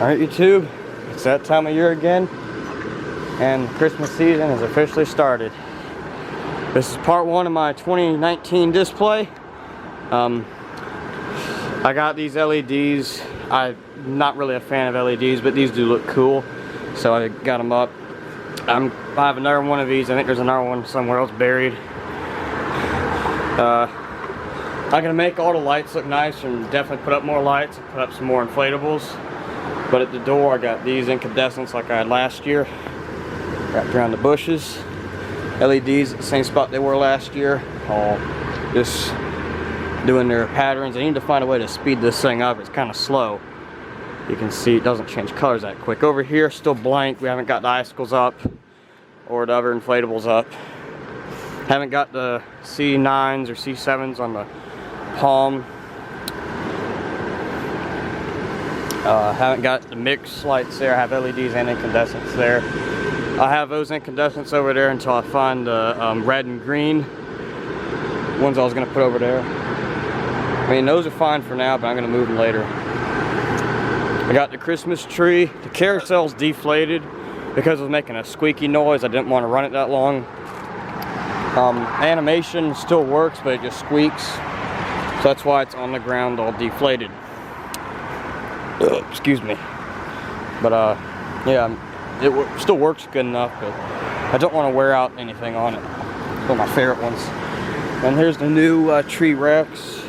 Alright YouTube, it's that time of year again, and Christmas season has officially started. This is part one of my 2019 display. I got these LEDs. I'm not really a fan of LEDs, but these do look cool, so I got them up. I have another one of these. I think there's another one somewhere else buried. I'm gonna make all the lights look nice and definitely put up more lights and put up some more inflatables. But at the door I got these incandescents like I had last year, wrapped around the bushes. LEDs at the same spot they were last year, all just doing their patterns. I need to find a way to speed this thing up. It's kind of slow. You can see it doesn't change colors that quick. Over here still blank. We haven't got the icicles up or the other inflatables up. Haven't got the C9s or C7s on the palm. Haven't got the mix lights there. I have LEDs and incandescents there. I have those incandescents over there until I find the red and green ones I was going to put over there. I mean, those are fine for now, but I'm going to move them later. I got the Christmas tree. The carousel's deflated because it was making a squeaky noise. I didn't want to run it that long. Animation still works, but it just squeaks. So that's why it's on the ground all deflated. Excuse me. But yeah, it still works good enough, but I don't want to wear out anything on it. It's one of my favorite ones. And here's the new tree Rex.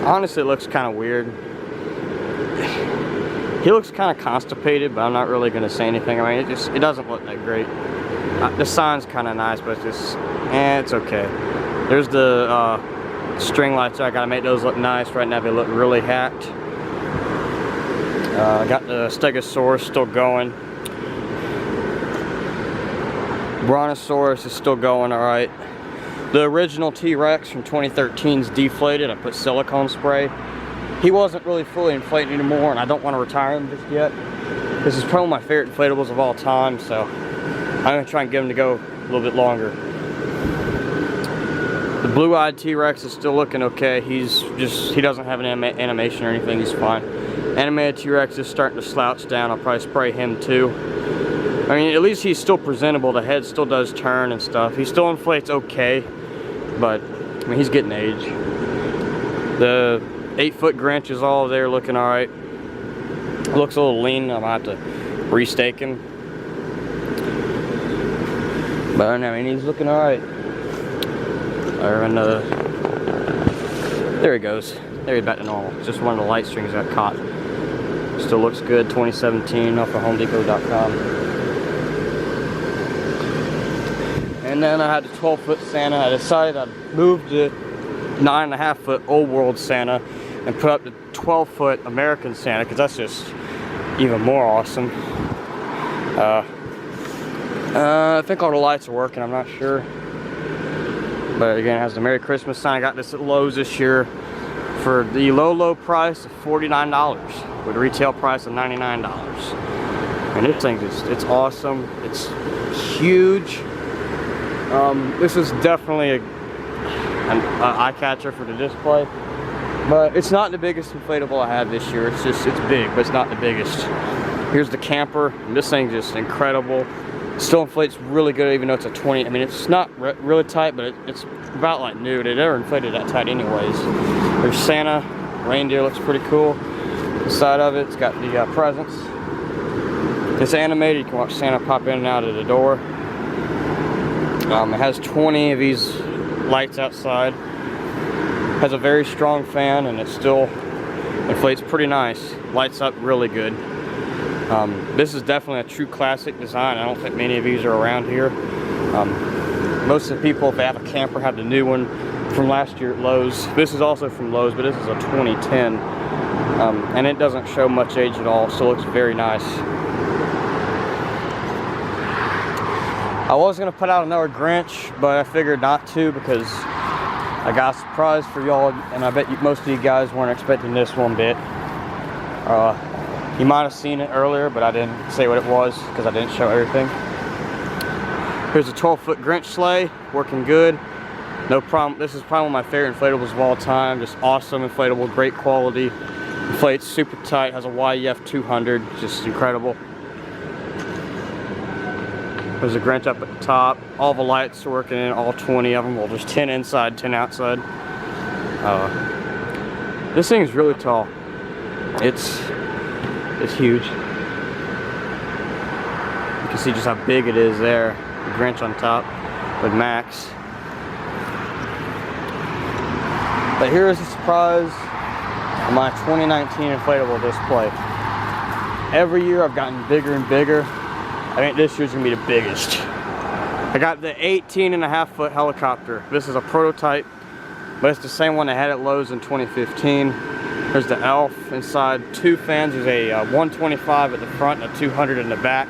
Honestly, it looks kind of weird. He looks kind of constipated, but I'm not really going to say anything. I mean, it doesn't look that great. The sign's kind of nice, but it's just, it's okay. There's the string lights. I gotta make those look nice. Right now they look really hacked. I got the Stegosaurus still going. Brontosaurus is still going all right. The original T-Rex from 2013 is deflated. I put silicone spray. He wasn't really fully inflated anymore, and I don't want to retire him just yet. This is probably my favorite inflatables of all time, so I'm gonna try and get him to go a little bit longer. The blue-eyed T-Rex is still looking okay. He doesn't have an animation or anything. He's fine. Animated T-Rex is starting to slouch down. I'll probably spray him too. I mean, at least he's still presentable. The head still does turn and stuff. He still inflates okay, but I mean, he's getting age. The 8-foot Grinch is all there looking all right. Looks a little lean. I might have to restake him. But I mean, he's looking all right. There he goes. There he's back to normal. It's just one of the light strings got caught. Still looks good. 2017 off of HomeDepot.com. And then I had the 12-foot Santa. I decided I'd move the 9.5-foot Old World Santa and put up the 12-foot American Santa, because that's just even more awesome. I think all the lights are working. I'm not sure. But again, it has the Merry Christmas sign. I got this at Lowe's this year for the low price of $49 with a retail price of $99. And this thing it's awesome. It's huge. This is definitely an eye catcher for the display. But it's not the biggest inflatable I had this year. It's big, but it's not the biggest. Here's the camper. And this thing's just incredible. Still inflates really good, even though it's a 20. I mean, it's not really tight, but it's about like new. They never inflated that tight anyways. There's Santa. Reindeer looks pretty cool. The side of it's got the presents. It's animated. You can watch Santa pop in and out of the door. It has 20 of these lights outside. Has a very strong fan, and it still inflates pretty nice. Lights up really good. This is definitely a true classic design. I don't think many of these are around here. Most of the people, if they have a camper, have the new one from last year at Lowe's. This is also from Lowe's, but this is a 2010. And it doesn't show much age at all. Still looks very nice. I was going to put out another Grinch, but I figured not to because I got a surprise for y'all, and I bet most of you guys weren't expecting this one bit. You might have seen it earlier, but I didn't say what it was because I didn't show everything. Here's a 12-foot Grinch sleigh, working good. No problem. This is probably one of my favorite inflatables of all time. Just awesome inflatable, great quality. Inflates super tight, has a YEF 200, just incredible. There's a Grinch up at the top. All the lights are working in, all 20 of them. Well, there's 10 inside, 10 outside. This thing is really tall. It's huge. You can see just how big it is there. The Grinch on top with Max. But here's a surprise on my 2019 inflatable display. Every year I've gotten bigger and bigger. I think this year's gonna be the biggest. I got the 18.5-foot helicopter. This is a prototype, but it's the same one I had at Lowe's in 2015. There's the Elf inside, 2 fans. There's a 125 at the front and a 200 in the back.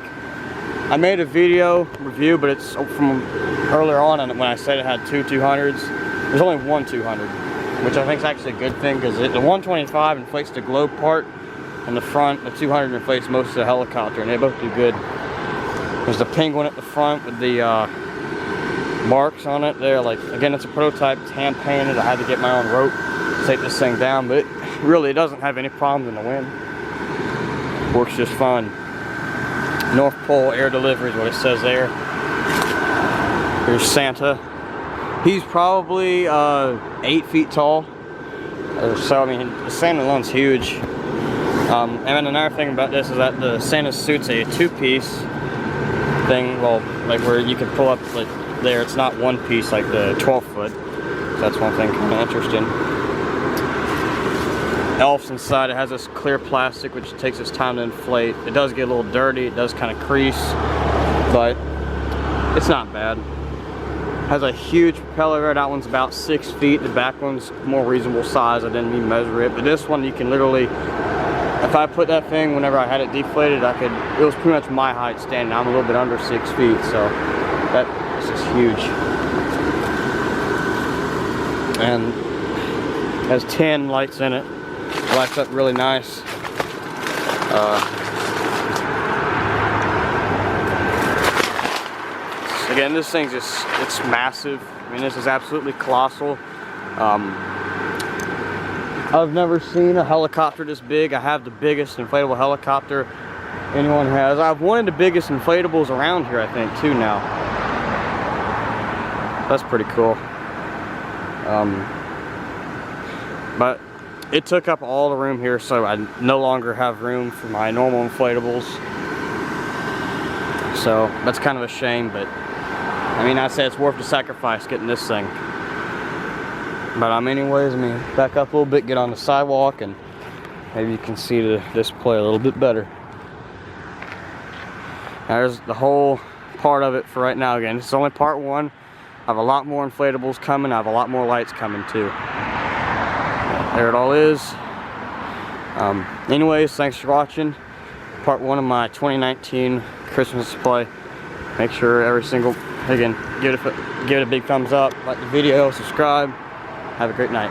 I made a video review, but it's from earlier on when I said it had 2 200s. There's only 1 200, which I think is actually a good thing, because the 125 inflates the globe part in the front, the 200 inflates most of the helicopter, and they both do good. There's the penguin at the front with the marks on it there. Like, again, it's a prototype, it's hand painted. I had to get my own rope to take this thing down, but it doesn't have any problems in the wind. Works just fine. North Pole air delivery is what it says there. Here's Santa. He's probably 8 feet tall. So, I mean, the Santa alone's huge. And then another thing about this is that the Santa suit's a 2-piece thing. Well, like where you can pull up like there. It's not 1 piece like the 12-foot. So that's one thing kind of interesting. Elf's inside. It has this clear plastic which takes its time to inflate. It does get a little dirty. It does kind of crease, but it's not bad. Has a huge propeller there. That one's about 6 feet. The back one's more reasonable size. I didn't even measure it, but this one you can literally, if I put that thing whenever I had it deflated, it was pretty much my height standing. I'm a little bit under 6 feet, so this is huge. And it has 10 lights in it. Lights up really nice. Again, this thing's it's massive. I mean, this is absolutely colossal. I've never seen a helicopter this big. I have the biggest inflatable helicopter anyone has. I've one of the biggest inflatables around here, I think, too, now. That's pretty cool. But it took up all the room here, so I no longer have room for my normal inflatables. So that's kind of a shame, but I mean, I say it's worth the sacrifice getting this thing. But anyways, back up a little bit, get on the sidewalk, and maybe you can see the display a little bit better. There's the whole part of it for right now. Again, this is only part 1. I have a lot more inflatables coming. I have a lot more lights coming too. There it all is. Anyways, thanks for watching part 1 of my 2019 Christmas display. Make sure again, give it a big thumbs up, like the video, subscribe. Have a great night.